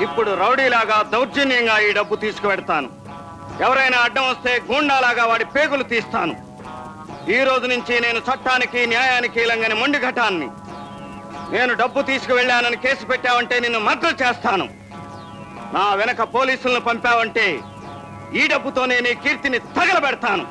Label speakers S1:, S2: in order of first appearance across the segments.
S1: ఇప్పుడు రౌడీలాగా దౌర్జన్యంగా ఈ డబ్బు తీసుకువెడతాను. ఎవరైనా అడ్డం వస్తే గూండాలాగా వాడి పేగులు తీస్తాను. ఈ రోజు నుంచి నేను చట్టానికి న్యాయానికి లంగని మొండి ఘటాన్ని. నేను డబ్బు తీసుకువెళ్ళానని కేసు పెట్టావంటే నిన్ను మద్దతు చేస్తాను. నా వెనక పోలీసులను పంపావంటే ఈ డబ్బుతోనే నీ కీర్తిని తగలబెడతాను.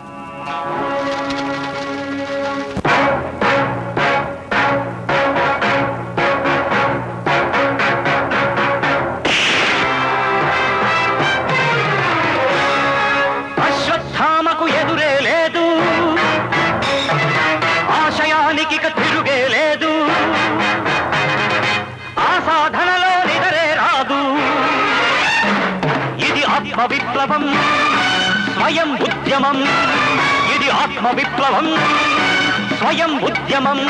S2: అశ్వత్థామకు ఎదురే లేదు, ఆశయానికి తిరుగే లేదు, ఆ సాధనలో నిదరే రాదు. ఇది ఆత్మ విప్లవం, స్వయం ఉద్యమం. ఇది ఆత్మ విప్లవం, స్వయం ఉద్యమం.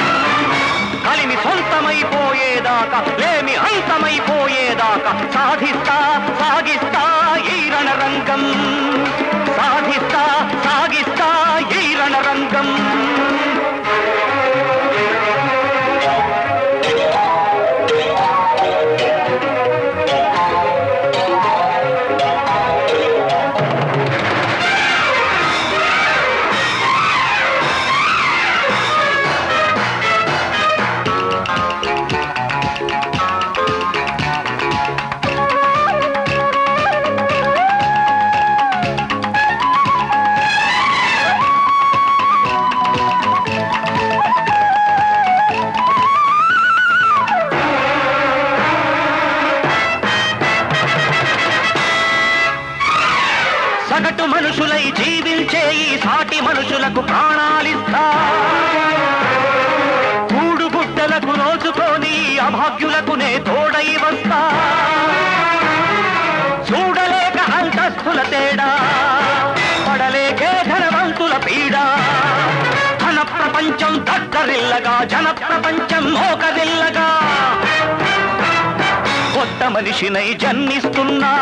S2: కలిమి సొంతమైపోయేదాకా, లేమి అంతమైపోయేదాకా సాధిస్తా సాగిస్తా ఈ రణరంగం. సాధిస్తా సాగిస్తా ఈ రణరంగం. సగటు మనుషులై జీవించే ఈ సాటి మనుషులకు ప్రాణాలిస్తా. కూడుగుడ్డలకు నోచుకొని అభాగ్యులకు నే తోడై వస్తా. చూడలేక అంతస్తుల తేడా, పడలేకే ధనవంతుల పీడ. ధన ప్రపంచం దగ్గరిల్లగా, జన ప్రపంచం మోకరిల్లగా. కొత్త మనిషినై జన్మిస్తున్నా,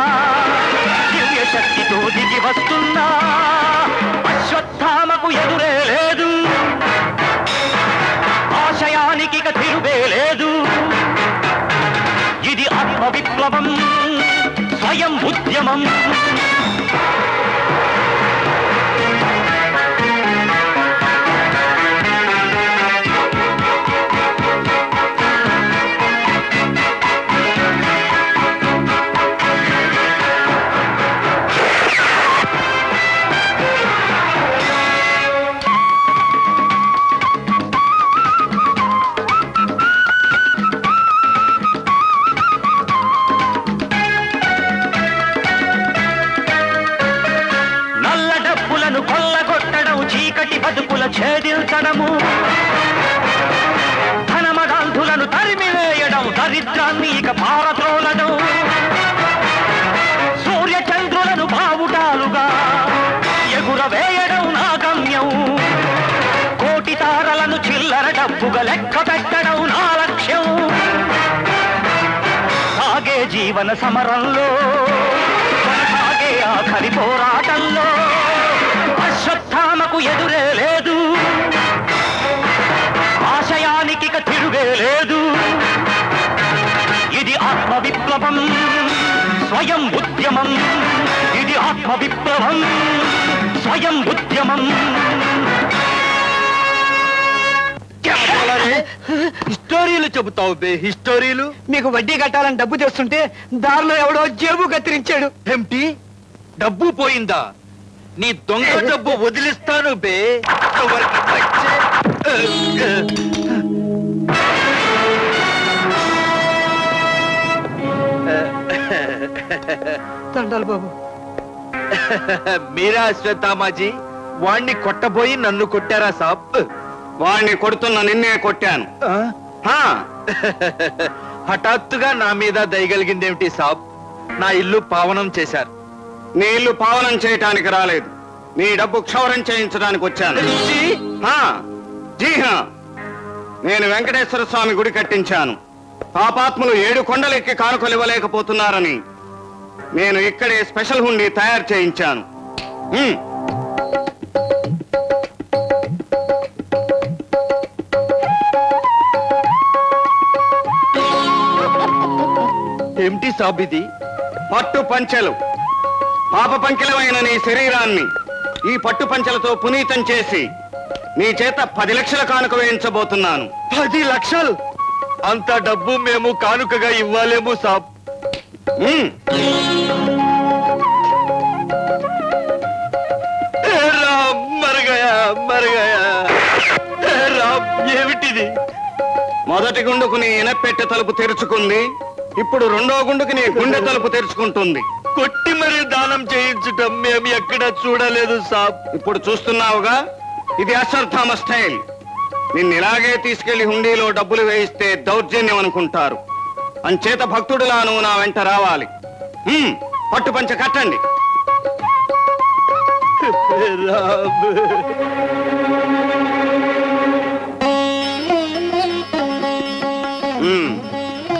S2: దివ్య శక్తితో దిగి వస్తున్నా. అశ్వత్థామకు ఎదురే లేదు, ఆశయానికి తిరుగే లేదు. ఇది ఆత్మ విప్లవం, స్వయం ఉద్యమం. బతుకుల ఛేదించడము, ధనమగాంధులను తరిమివేయడం, దరిద్రాన్ని ఇక పారద్రోలడం. సూర్యచంద్రులను బావుటాలుగా ఎగురవేయడం నా గమ్యం. కోటి తారలను చిల్లర డబ్బుగా లెక్క పెట్టడం నా లక్ష్యం. సాగే జీవన సమరంలో, సాగే ఆఖరి పోరాటంలో అశ్వత్థామకు ఎదురే లేదు, ఆశయానికి తిరుగే లేదు. ఇది ఆత్మ విప్లవం, స్వయం ఉద్యమం. ఇది ఆత్మ విప్లవం, స్వయం ఉద్యమం.
S1: హిస్టోరీలు చెబుతావు బే, హిస్టోరీలు.
S3: మీకు వడ్డీ కట్టాలని డబ్బు తెస్తుంటే దారిలో ఎవడో జేబు కత్తిరించాడు.
S1: ఏమిటి, డబ్బు పోయిందా? నీ దొంగ డబ్బు వదిలిస్తాను బే.
S3: దండాలు బాబు.
S1: మీరా అశ్వత్థామాజీ, వాణ్ణి కొట్టబోయి నన్ను కొట్టారా సాబ్? వాణ్ణి కొడుతున్న నిన్నే కొట్టాను. హఠాత్తుగా నా మీద దయగలిగిందేమిటి సాబ్? నా ఇల్లు పావనం చేశారు. నీ ఇల్లు పావనం చేయటానికి రాలేదు, నీ డబ్బు క్షౌరం చేయించడానికి వచ్చాను. జీహా, నేను వెంకటేశ్వర స్వామి గుడి కట్టించాను. పాపాత్ములు 7 కొండలెక్కి కానుకలు ఇవ్వలేకపోతున్నారని నేను ఇక్కడే స్పెషల్ హుండీ తయారు చేయించాను.
S2: ఏమిటి సాబ్ ఇది?
S1: పట్టు పంచెలు. పాప పంకిలమైన నీ శరీరాన్ని ఈ పట్టు పంచెలతో పునీతం చేసి నీ చేత 10 లక్షల కానుక వేయించబోతున్నాను.
S2: 10 లక్షలు? అంత డబ్బు మేము కానుకగా ఇవ్వాలేము సాబ్. రామ్ మరగయా మరగయా. రామ్ ఏమిటిది?
S1: మొదటి గుండుకు నీ ఇనపెట్టె తలుపు తెరుచుకుంది, ఇప్పుడు రెండో గుండుకు నీ గుండె తలుపు తెరుచుకుంటుంది.
S2: కొట్టి మరీ దానం చేయించటం మేము ఎక్కడా చూడలేదు సాబ్.
S1: ఇప్పుడు చూస్తున్నావుగా, ఇది అశ్వత్థామ స్టైల్. నిన్ను ఇలాగే తీసుకెళ్లి హుండీలో డబ్బులు వేయిస్తే దౌర్జన్యం అనుకుంటారు. అంచేత భక్తుడిలా నువ్వు నా వెంట రావాలి. పట్టు పంచ కట్టండి.
S2: రామ్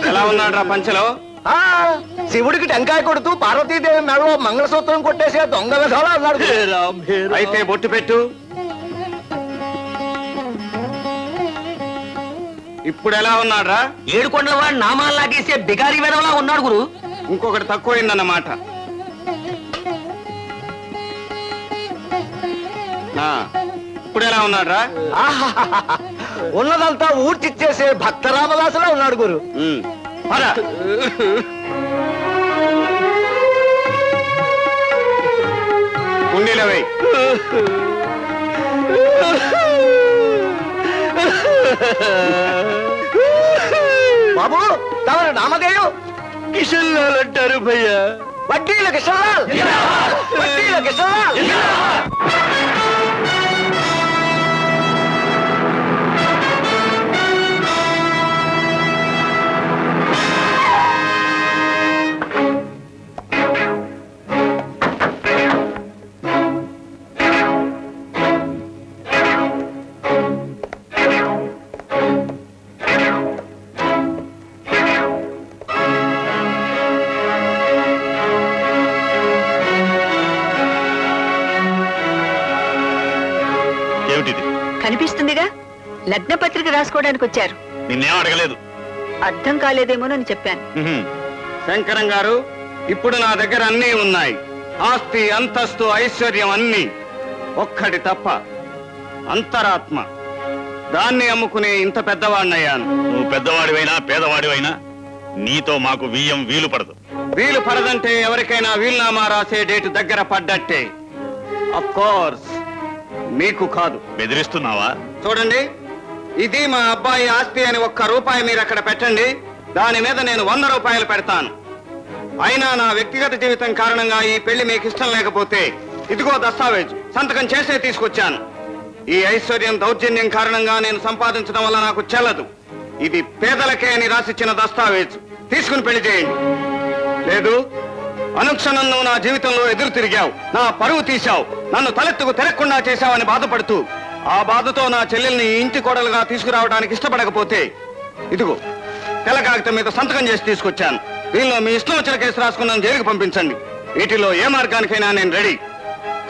S1: ఎలా ఉన్నాడు రా పంచలో?
S3: శివుడికి టెంకాయ కొడుతూ పార్వతీదేవి మెడలో మంగళసూత్రం కొట్టేసే దొంగ విధాలా అన్నాడు.
S1: అయితే బొట్టు పెట్టు. ఇప్పుడు ఎలా ఉన్నాడ్రా?
S3: 7 కొండల వాడు నామాలు లాగేసే బిగారి వెధవలా ఉన్నాడు గురు.
S1: ఇంకొకటి తక్కువైందన్నమాట. ఇప్పుడు ఎలా ఉన్నాడ్రా?
S3: ఉన్నదంతా ఊడ్చిచ్చేసే భక్త రామదాసులా ఉన్నాడు గురు.
S1: కుండీలో వేయి.
S3: బాబు తమరు నామధేయం
S2: కిషన్ లాల్ అంటారు భయ్యా.
S3: వడ్డీల కిషన్లాల్, వడ్డీల కిషన్లాల్.
S4: కనిపిస్తుందిగా, లగ్న పత్రిక రాసుకోవడానికి వచ్చారు.
S2: నిన్నేం అడగలేదు.
S4: అర్థం కాలేదేమోనని చెప్పాను.
S1: శంకరం గారు, ఇప్పుడు నా దగ్గర అన్నీ ఉన్నాయి. ఆస్తి, అంతస్తు, ఐశ్వర్యం అన్నీ. ఒక్కటి తప్ప, అంతరాత్మ. దాన్ని అమ్ముకునే ఇంత పెద్దవాడినయ్యాను.
S2: నువ్వు పెద్దవాడివైనా పేదవాడివైనా నీతో మాకు వీలు పడదు.
S1: వీలు పడదంటే ఎవరికైనా వీలునామా రాసే డేటు దగ్గర పడ్డట్టే. ఆఫ్ కోర్స్ మీకు కాదు.
S2: బెదిరిస్తున్నావా?
S1: చూడండి, ఇది మా అబ్బాయి ఆస్తి అని 1 రూపాయి మీరు అక్కడ పెట్టండి. దాని మీద నేను 100 రూపాయలు పెడతాను. అయినా నా వ్యక్తిగత జీవితం కారణంగా ఈ పెళ్లి మీకు ఇష్టం లేకపోతే ఇదిగో దస్తావేజు, సంతకం చేసే తీసుకొచ్చాను. ఈ ఐశ్వర్యం దౌర్జన్యం కారణంగా నేను సంపాదించడం వల్ల నాకు చెల్లదు. ఇది పేదలకే అని రాసిచ్చిన దస్తావేజు. తీసుకుని పెళ్లి చేయండి. లేదు, అనుక్షణం నువ్వు నా జీవితంలో ఎదురు తిరిగావు, నా పరువు తీశావు, నన్ను తలెత్తుకు తిరగకుండా చేశావని బాధపడుతూ ఆ బాధతో నా చెల్లెల్ని ఇంటి కోడలుగా తీసుకురావడానికి ఇష్టపడకపోతే ఇదిగో తెల్ల కాగితం మీద సంతకం చేసి తీసుకొచ్చాను. దీనిలో మీ ఇష్టం వచ్చిన కేసు రాసుకున్నాను జైలుకు పంపించండి. వీటిలో ఏ మార్గానికైనా నేను రెడీ.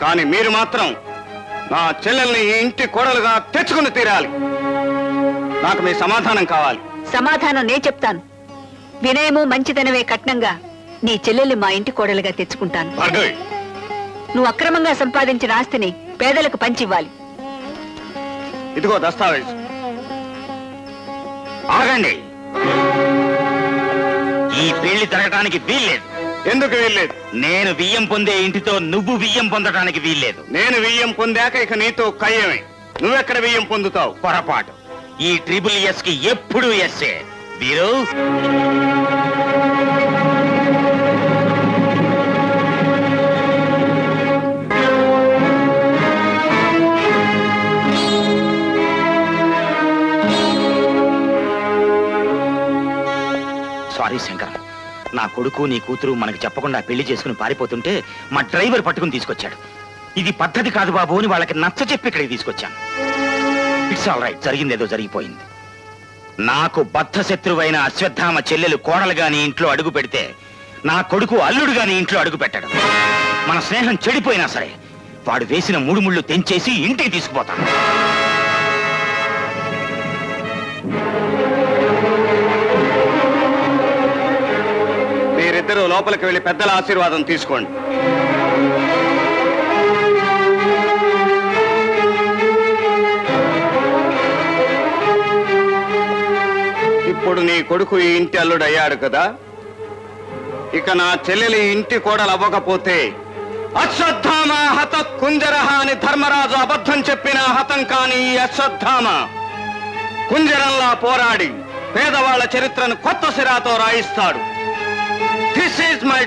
S1: కానీ మీరు మాత్రం నా చెల్లెల్ని ఈ ఇంటి కోడలుగా తెచ్చుకుని తీరాలి. నాకు మీ సమాధానం కావాలి.
S4: సమాధానం నేను చెప్తాను. వినయము మంచితనమే కట్నంగా నీ చెల్లెల్ని మా ఇంటి కోడలుగా తెచ్చుకుంటాను. నువ్వు అక్రమంగా సంపాదించిన ఆస్తిని పేదలకు పంచివ్వాలి.
S1: ఇదిగో దస్తావేజ్.
S2: ఆగండి, ఈ పెళ్లి జరగటానికి వీల్లేదు.
S1: ఎందుకు వీల్లేదు?
S2: నేను బియ్యం పొందే ఇంటితో నువ్వు బియ్యం పొందడానికి వీల్లేదు.
S1: నేను బియ్యం పొందాక ఇక నీతో కయ్యమే. నువ్వెక్కడ బియ్యం పొందుతావు?
S2: పొరపాటు. ఈ SSS కి ఎప్పుడు ఎస్సే. వీరు సారీ శంకర్, నా కొడుకు నీ కూతురు మనకి చెప్పకుండా పెళ్లి చేసుకుని పారిపోతుంటే మా డ్రైవర్ పట్టుకుని తీసుకొచ్చాడు. ఇది పద్ధతి కాదు బాబు అని వాళ్ళకి నచ్చ చెప్పి ఇక్కడికి తీసుకొచ్చాను. ఇట్స్ ఆల్ రైట్, జరిగిందేదో జరిగిపోయింది. నాకు బద్ధ శత్రువైన అశ్వత్థామ చెల్లెలు కోడలుగా నీ ఇంట్లో అడుగు పెడితే నా కొడుకు అల్లుడుగా నీ ఇంట్లో అడుగు పెట్టాడు. మన స్నేహం చెడిపోయినా సరే వాడు వేసిన 3 ముళ్ళు తెంచేసి ఇంటికి తీసుకుపోతాను.
S1: మీరిద్దరూ లోపలికి వెళ్లి పెద్దల ఆశీర్వాదం తీసుకోండి. ఇప్పుడు నీ కొడుకు ఈ ఇంటి అల్లుడు అయ్యాడు కదా, ఇక నా చెల్లెలి ఇంటి కోడలు అవ్వకపోతే అశ్వత్థామ హత కుంజరహ అని ధర్మరాజు అబద్ధం చెప్పిన హతం కాని ఈ అశ్వత్థామ కుంజరంలా పోరాడి పేదవాళ్ల చరిత్రను కొత్త సిరాతో రాయిస్తాడు. This is my